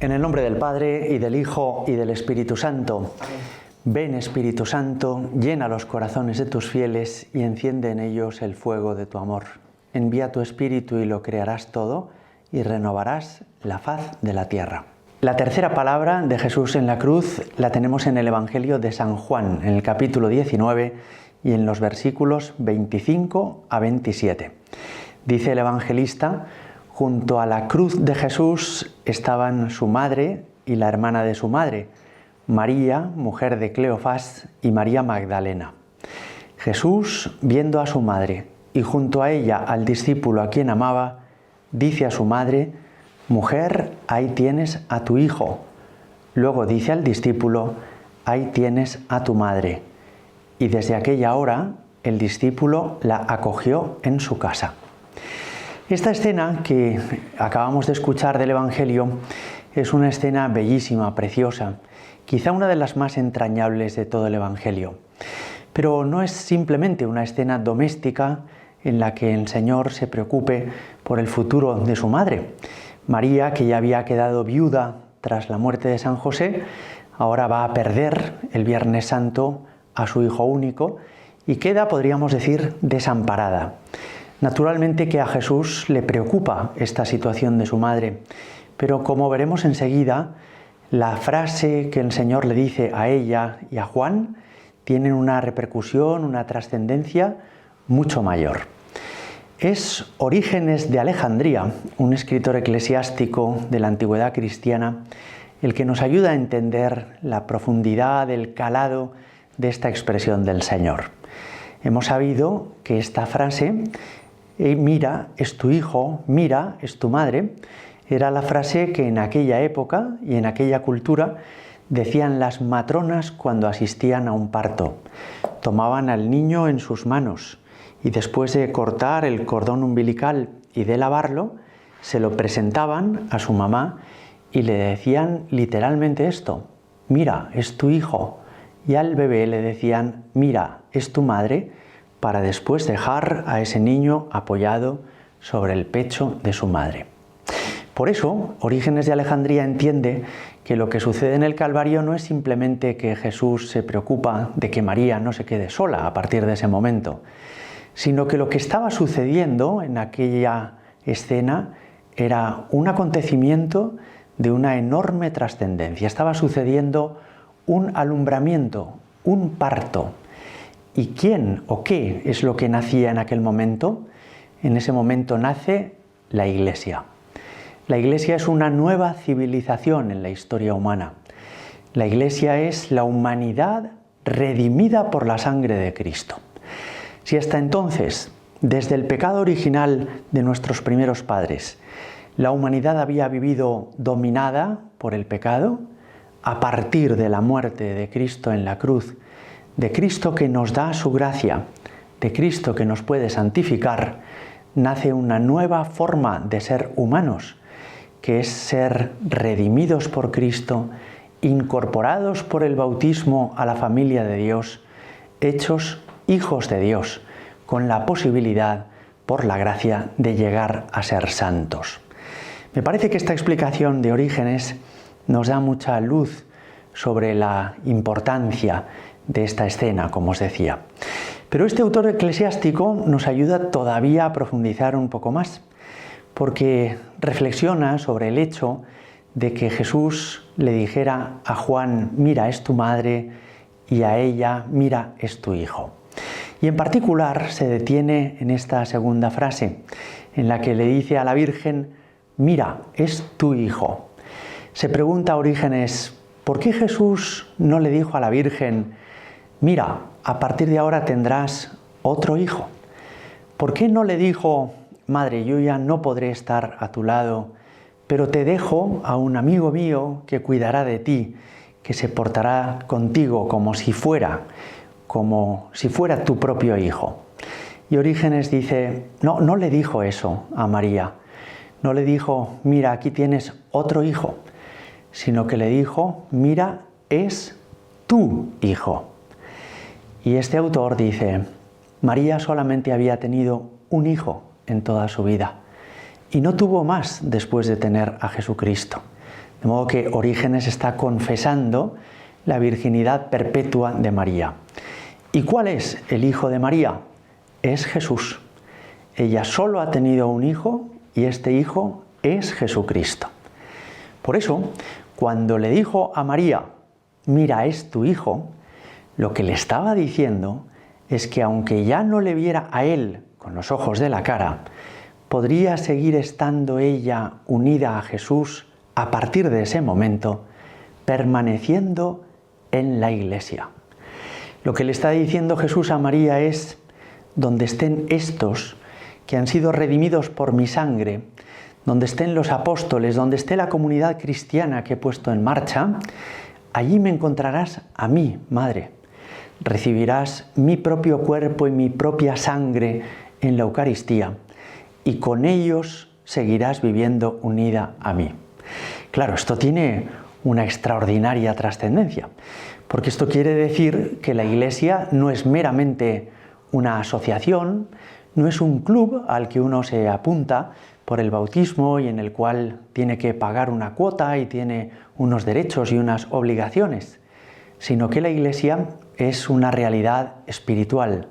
En el nombre del Padre, y del Hijo, y del Espíritu Santo. Amén. Ven, Espíritu Santo, llena los corazones de tus fieles y enciende en ellos el fuego de tu amor. Envía tu Espíritu y lo crearás todo y renovarás la faz de la tierra. La tercera palabra de Jesús en la cruz la tenemos en el Evangelio de San Juan, en el capítulo 19 y en los versículos 25 a 27. Dice el evangelista: junto a la cruz de Jesús estaban su madre y la hermana de su madre, María, mujer de Cleofás, y María Magdalena. Jesús, viendo a su madre y junto a ella al discípulo a quien amaba, dice a su madre: mujer, ahí tienes a tu hijo. Luego dice al discípulo: ahí tienes a tu madre. Y desde aquella hora el discípulo la acogió en su casa. Esta escena que acabamos de escuchar del Evangelio es una escena bellísima, preciosa, quizá una de las más entrañables de todo el Evangelio. Pero no es simplemente una escena doméstica en la que el Señor se preocupe por el futuro de su madre. María, que ya había quedado viuda tras la muerte de San José, ahora va a perder el Viernes Santo a su hijo único y queda, podríamos decir, desamparada. Naturalmente que a Jesús le preocupa esta situación de su madre, pero como veremos enseguida, la frase que el Señor le dice a ella y a Juan tienen una repercusión, una trascendencia mucho mayor. Es Orígenes de Alejandría, un escritor eclesiástico de la antigüedad cristiana, el que nos ayuda a entender la profundidad, el calado de esta expresión del Señor. Hemos sabido que esta frase, mira, es tu hijo, mira, es tu madre, era la frase que en aquella época y en aquella cultura decían las matronas cuando asistían a un parto. Tomaban al niño en sus manos y después de cortar el cordón umbilical y de lavarlo, se lo presentaban a su mamá y le decían literalmente esto: mira, es tu hijo. Y al bebé le decían: mira, es tu madre, para después dejar a ese niño apoyado sobre el pecho de su madre. Por eso, Orígenes de Alejandría entiende que lo que sucede en el Calvario no es simplemente que Jesús se preocupa de que María no se quede sola a partir de ese momento, sino que lo que estaba sucediendo en aquella escena era un acontecimiento de una enorme trascendencia. Estaba sucediendo un alumbramiento, un parto. ¿Y quién o qué es lo que nacía en aquel momento? En ese momento nace la Iglesia. La Iglesia es una nueva civilización en la historia humana. La Iglesia es la humanidad redimida por la sangre de Cristo. Si hasta entonces, desde el pecado original de nuestros primeros padres, la humanidad había vivido dominada por el pecado, a partir de la muerte de Cristo en la cruz, de Cristo que nos da su gracia, de Cristo que nos puede santificar, nace una nueva forma de ser humanos, que es ser redimidos por Cristo, incorporados por el bautismo a la familia de Dios, hechos hijos de Dios, con la posibilidad, por la gracia, de llegar a ser santos. Me parece que esta explicación de Orígenes nos da mucha luz sobre la importancia de esta escena, como os decía. Pero este autor eclesiástico nos ayuda todavía a profundizar un poco más, porque reflexiona sobre el hecho de que Jesús le dijera a Juan: mira, es tu madre, y a ella: mira, es tu hijo. Y en particular se detiene en esta segunda frase, en la que le dice a la Virgen: mira, es tu hijo. Se pregunta Orígenes: ¿por qué Jesús no le dijo a la Virgen: mira, a partir de ahora tendrás otro hijo? ¿Por qué no le dijo: madre, yo ya no podré estar a tu lado, pero te dejo a un amigo mío que cuidará de ti, que se portará contigo como si fuera tu propio hijo? Y Orígenes dice: no le dijo eso a María. No le dijo: mira, aquí tienes otro hijo, sino que le dijo: mira, es tu hijo. Y este autor dice: María solamente había tenido un hijo en toda su vida y no tuvo más después de tener a Jesucristo. De modo que Orígenes está confesando la virginidad perpetua de María. ¿Y cuál es el hijo de María? Es Jesús. Ella solo ha tenido un hijo y este hijo es Jesucristo. Por eso, cuando le dijo a María, mira, es tu hijo, lo que le estaba diciendo es que aunque ya no le viera a él con los ojos de la cara, podría seguir estando ella unida a Jesús a partir de ese momento, permaneciendo en la Iglesia. Lo que le está diciendo Jesús a María es, donde estén estos que han sido redimidos por mi sangre, donde estén los apóstoles, donde esté la comunidad cristiana que he puesto en marcha, allí me encontrarás a mí, Madre. Recibirás mi propio cuerpo y mi propia sangre en la Eucaristía y con ellos seguirás viviendo unida a mí. Claro, esto tiene una extraordinaria trascendencia, porque esto quiere decir que la Iglesia no es meramente una asociación, no es un club al que uno se apunta por el bautismo y en el cual tiene que pagar una cuota y tiene unos derechos y unas obligaciones, sino que la Iglesia es una realidad espiritual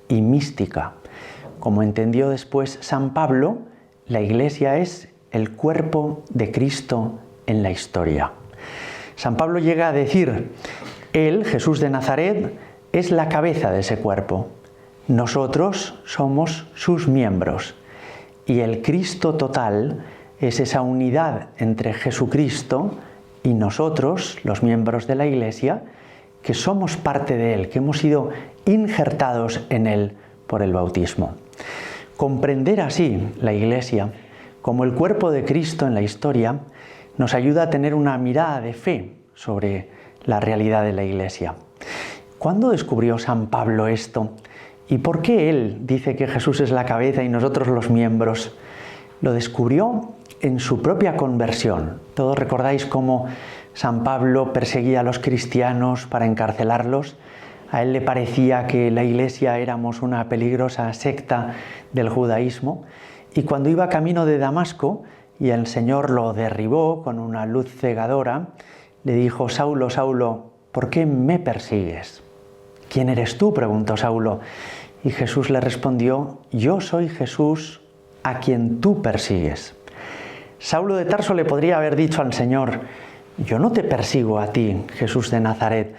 y mística. Como entendió después San Pablo, la Iglesia es el cuerpo de Cristo en la historia. San Pablo llega a decir, Él, Jesús de Nazaret, es la cabeza de ese cuerpo. Nosotros somos sus miembros. Y el Cristo total es esa unidad entre Jesucristo y nosotros, los miembros de la Iglesia, que somos parte de Él, que hemos sido injertados en Él por el bautismo. Comprender así la Iglesia como el cuerpo de Cristo en la historia nos ayuda a tener una mirada de fe sobre la realidad de la Iglesia. ¿Cuándo descubrió San Pablo esto? ¿Y por qué él dice que Jesús es la cabeza y nosotros los miembros? Lo descubrió en su propia conversión. Todos recordáis cómo San Pablo perseguía a los cristianos para encarcelarlos. A él le parecía que la Iglesia éramos una peligrosa secta del judaísmo. Y cuando iba camino de Damasco y el Señor lo derribó con una luz cegadora, le dijo, Saulo, Saulo, ¿por qué me persigues? ¿Quién eres tú?, preguntó Saulo. Y Jesús le respondió, yo soy Jesús a quien tú persigues. Saulo de Tarso le podría haber dicho al Señor, yo no te persigo a ti, Jesús de Nazaret,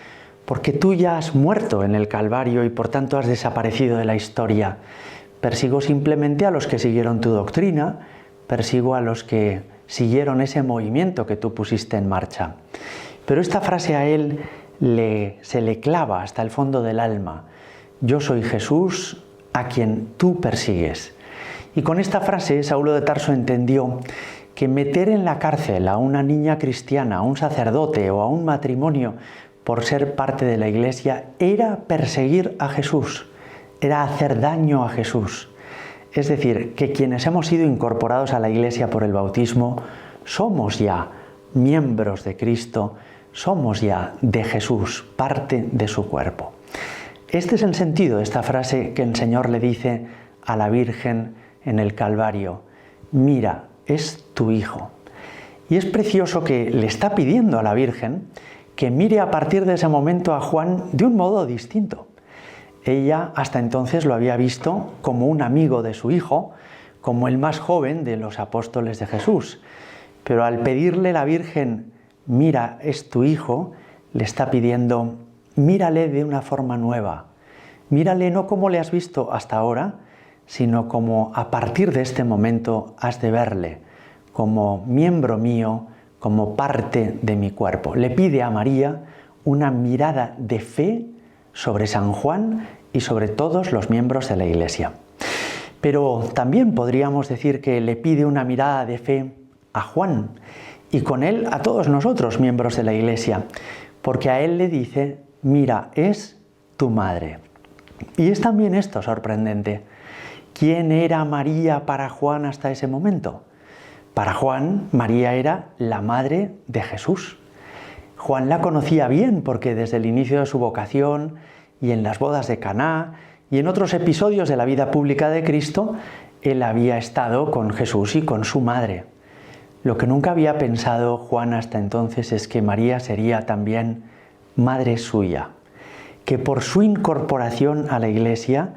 porque tú ya has muerto en el Calvario y por tanto has desaparecido de la historia. Persigo simplemente a los que siguieron tu doctrina, persigo a los que siguieron ese movimiento que tú pusiste en marcha. Pero esta frase a él se le clava hasta el fondo del alma. Yo soy Jesús a quien tú persigues. Y con esta frase Saulo de Tarso entendió que meter en la cárcel a una niña cristiana, a un sacerdote o a un matrimonio por ser parte de la Iglesia era perseguir a Jesús, era hacer daño a Jesús. Es decir, que quienes hemos sido incorporados a la Iglesia por el bautismo somos ya miembros de Cristo, somos ya de Jesús, parte de su cuerpo. Este es el sentido de esta frase que el Señor le dice a la Virgen en el Calvario. Mira, es tu hijo. Y es precioso que le está pidiendo a la Virgen que mire a partir de ese momento a Juan de un modo distinto. Ella hasta entonces lo había visto como un amigo de su hijo, como el más joven de los apóstoles de Jesús. Pero al pedirle la Virgen, mira, es tu hijo, le está pidiendo, mírale de una forma nueva. Mírale no como le has visto hasta ahora, sino como a partir de este momento has de verle, como miembro mío, como parte de mi cuerpo. Le pide a María una mirada de fe sobre San Juan y sobre todos los miembros de la Iglesia. Pero también podríamos decir que le pide una mirada de fe a Juan y con él a todos nosotros, miembros de la Iglesia, porque a él le dice, mira, es tu madre. Y es también esto sorprendente. ¿Quién era María para Juan hasta ese momento? Para Juan, María era la madre de Jesús. Juan la conocía bien porque desde el inicio de su vocación y en las bodas de Caná y en otros episodios de la vida pública de Cristo, él había estado con Jesús y con su madre. Lo que nunca había pensado Juan hasta entonces es que María sería también madre suya, que por su incorporación a la Iglesia,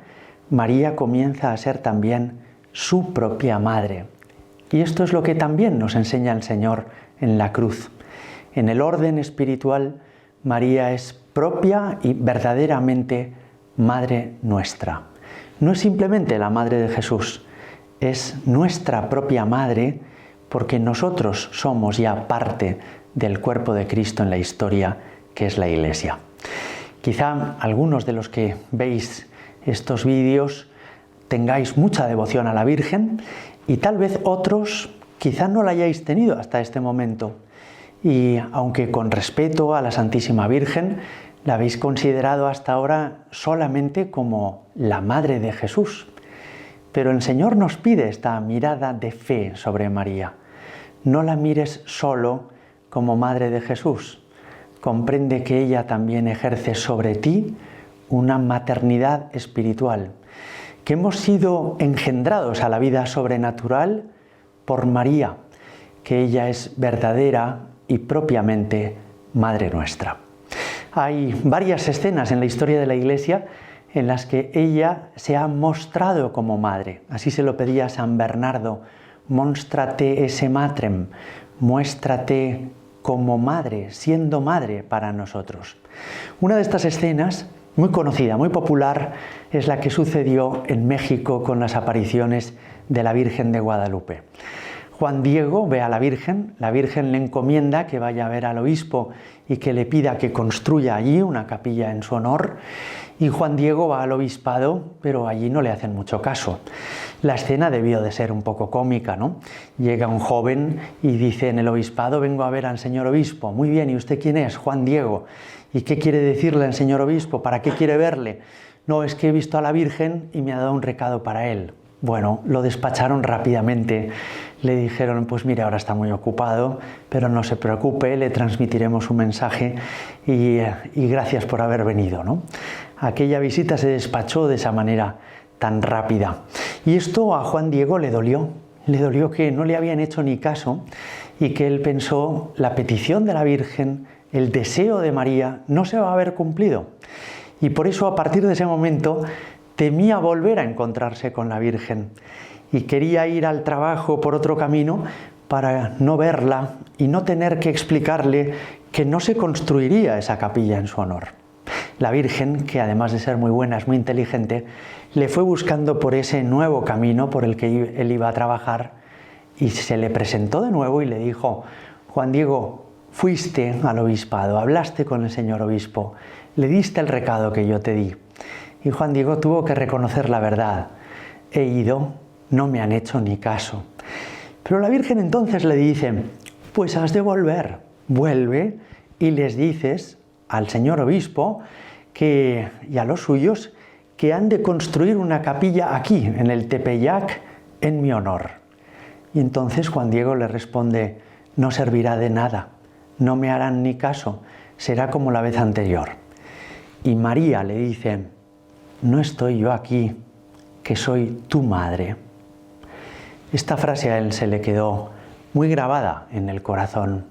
María comienza a ser también su propia madre. Y esto es lo que también nos enseña el Señor en la cruz. En el orden espiritual, María es propia y verdaderamente madre nuestra. No es simplemente la madre de Jesús, es nuestra propia madre, porque nosotros somos ya parte del cuerpo de Cristo en la historia, que es la Iglesia. Quizá algunos de los que veis estos vídeos tengáis mucha devoción a la Virgen y tal vez otros quizá no la hayáis tenido hasta este momento. Y aunque con respeto a la Santísima Virgen, la habéis considerado hasta ahora solamente como la Madre de Jesús. Pero el Señor nos pide esta mirada de fe sobre María. No la mires solo como Madre de Jesús. Comprende que ella también ejerce sobre ti una maternidad espiritual, que hemos sido engendrados a la vida sobrenatural por María, que ella es verdadera y propiamente Madre nuestra. Hay varias escenas en la historia de la Iglesia en las que ella se ha mostrado como madre. Así se lo pedía San Bernardo: «Monstrate esse matrem», muéstrate como madre, siendo madre para nosotros. Una de estas escenas, muy conocida, muy popular, es la que sucedió en México con las apariciones de la Virgen de Guadalupe. Juan Diego ve a la Virgen le encomienda que vaya a ver al obispo y que le pida que construya allí una capilla en su honor, y Juan Diego va al obispado, pero allí no le hacen mucho caso. La escena debió de ser un poco cómica, ¿no? Llega un joven y dice en el obispado: «Vengo a ver al señor obispo». «Muy bien, ¿y usted quién es?». «Juan Diego». «¿Y qué quiere decirle al señor obispo? ¿Para qué quiere verle?». «No, es que he visto a la Virgen y me ha dado un recado para él». Bueno, lo despacharon rápidamente. Le dijeron: «Pues mire, ahora está muy ocupado, pero no se preocupe, le transmitiremos un mensaje y gracias por haber venido», ¿no? Aquella visita se despachó de esa manera tan rápida. Y esto a Juan Diego le dolió que no le habían hecho ni caso y que él pensó: la petición de la Virgen, el deseo de María, no se va a ver cumplido. Y por eso, a partir de ese momento, temía volver a encontrarse con la Virgen y quería ir al trabajo por otro camino para no verla y no tener que explicarle que no se construiría esa capilla en su honor. La Virgen, que además de ser muy buena, es muy inteligente, le fue buscando por ese nuevo camino por el que él iba a trabajar y se le presentó de nuevo y le dijo: «Juan Diego, fuiste al obispado, hablaste con el señor obispo, le diste el recado que yo te di». Y Juan Diego tuvo que reconocer la verdad: «He ido, no me han hecho ni caso». Pero la Virgen entonces le dice: «Pues has de volver, vuelve y les dices al señor obispo y a los suyos que han de construir una capilla aquí, en el Tepeyac, en mi honor». Y entonces Juan Diego le responde: «No servirá de nada, no me harán ni caso, será como la vez anterior». Y María le dice: «No estoy yo aquí, que soy tu madre». Esta frase a él se le quedó muy grabada en el corazón,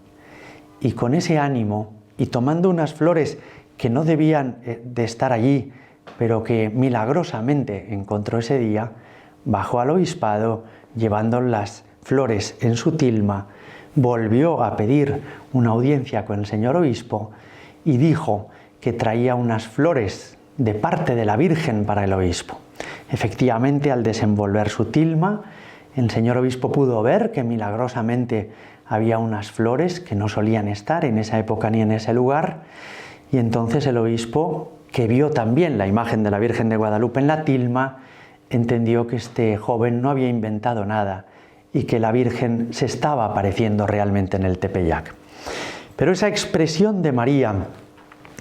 y con ese ánimo, y tomando unas flores que no debían de estar allí, pero que milagrosamente encontró ese día, bajó al obispado llevando las flores en su tilma, volvió a pedir una audiencia con el señor obispo y dijo que traía unas flores de parte de la Virgen para el obispo. Efectivamente, al desenvolver su tilma, el señor obispo pudo ver que milagrosamente había unas flores que no solían estar en esa época ni en ese lugar, y entonces el obispo, que vio también la imagen de la Virgen de Guadalupe en la tilma, entendió que este joven no había inventado nada y que la Virgen se estaba apareciendo realmente en el Tepeyac. Pero esa expresión de María: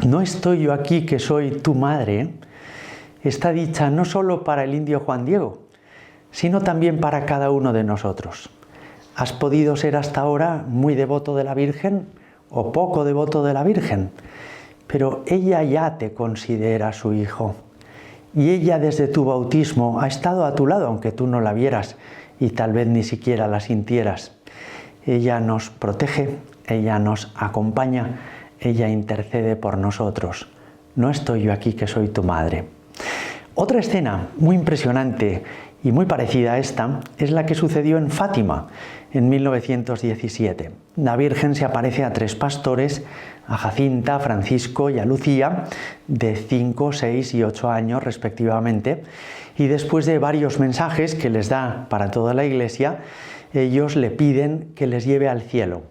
«No estoy yo aquí, que soy tu madre», está dicha no solo para el indio Juan Diego, sino también para cada uno de nosotros. ¿Has podido ser hasta ahora muy devoto de la Virgen o poco devoto de la Virgen? Pero ella ya te considera su hijo. Y ella desde tu bautismo ha estado a tu lado, aunque tú no la vieras y tal vez ni siquiera la sintieras. ella nos protege, ella nos acompaña, ella intercede por nosotros. No estoy yo aquí que soy tu madre. Otra escena muy impresionante y muy parecida a esta es la que sucedió en Fátima en 1917. La Virgen se aparece a 3 pastores, a Jacinta, a Francisco y a Lucía, de 5, 6 y 8 años respectivamente, y después de varios mensajes que les da para toda la Iglesia, ellos le piden que les lleve al cielo.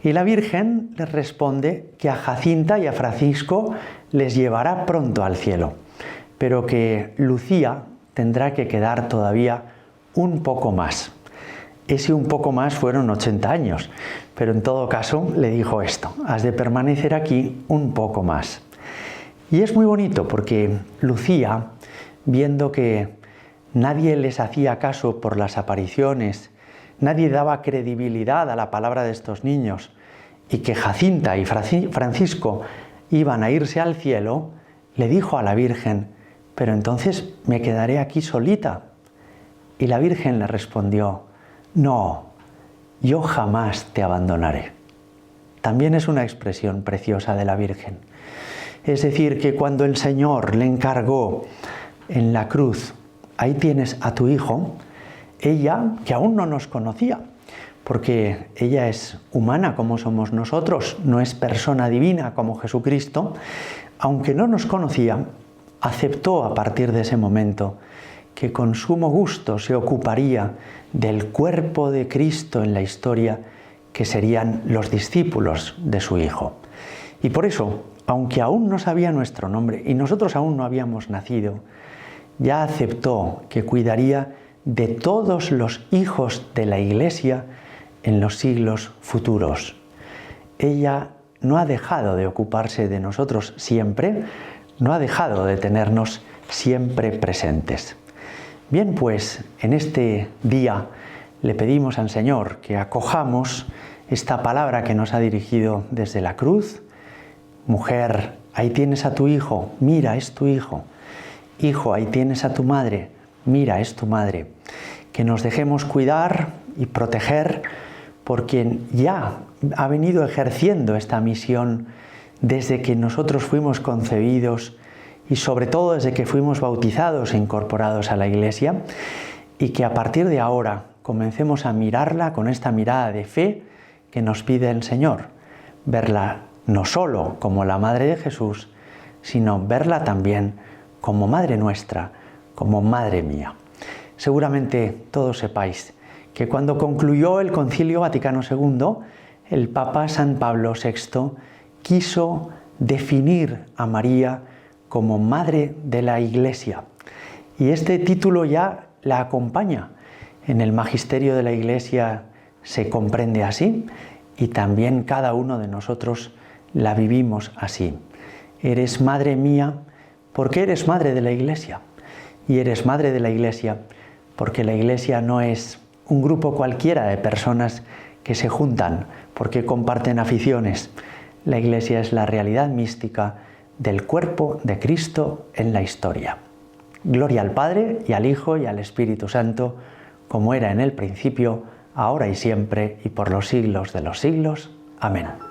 Y la Virgen les responde que a Jacinta y a Francisco les llevará pronto al cielo, pero que Lucía tendrá que quedar todavía un poco más. Ese un poco más fueron 80 años, pero en todo caso le dijo esto: has de permanecer aquí un poco más. Y es muy bonito porque Lucía, viendo que nadie les hacía caso por las apariciones, nadie daba credibilidad a la palabra de estos niños, y que Jacinta y Francisco iban a irse al cielo, le dijo a la Virgen: pero entonces me quedaré aquí solita. Y la Virgen le respondió: no, yo jamás te abandonaré. También es una expresión preciosa de la Virgen. Es decir, que cuando el Señor le encargó en la cruz: ahí tienes a tu hijo, ella, que aún no nos conocía, porque ella es humana como somos nosotros, no es persona divina como Jesucristo, aunque no nos conocía, aceptó a partir de ese momento que con sumo gusto se ocuparía del cuerpo de Cristo en la historia, que serían los discípulos de su Hijo. Y por eso, aunque aún no sabía nuestro nombre y nosotros aún no habíamos nacido, ya aceptó que cuidaría de todos los hijos de la Iglesia en los siglos futuros. Ella no ha dejado de ocuparse de nosotros siempre, no ha dejado de tenernos siempre presentes. Bien, pues en este día le pedimos al Señor que acojamos esta palabra que nos ha dirigido desde la cruz: mujer, ahí tienes a tu hijo, mira, es tu hijo. Hijo, ahí tienes a tu madre, mira, es tu madre. Que nos dejemos cuidar y proteger por quien ya ha venido ejerciendo esta misión desde que nosotros fuimos concebidos y sobre todo desde que fuimos bautizados e incorporados a la Iglesia, y que a partir de ahora comencemos a mirarla con esta mirada de fe que nos pide el Señor, verla no solo como la Madre de Jesús, sino verla también como Madre nuestra, como Madre mía. Seguramente todos sepáis que cuando concluyó el Concilio Vaticano II, el Papa San Pablo VI quiso definir a María como Madre de la Iglesia. Y este título ya la acompaña. En el magisterio de la Iglesia se comprende así, y también cada uno de nosotros la vivimos así. Eres Madre mía porque eres Madre de la Iglesia. Y eres Madre de la Iglesia porque la Iglesia no es un grupo cualquiera de personas que se juntan porque comparten aficiones. La Iglesia es la realidad mística del cuerpo de Cristo en la historia. Gloria al Padre, y al Hijo, y al Espíritu Santo, como era en el principio, ahora y siempre, y por los siglos de los siglos. Amén.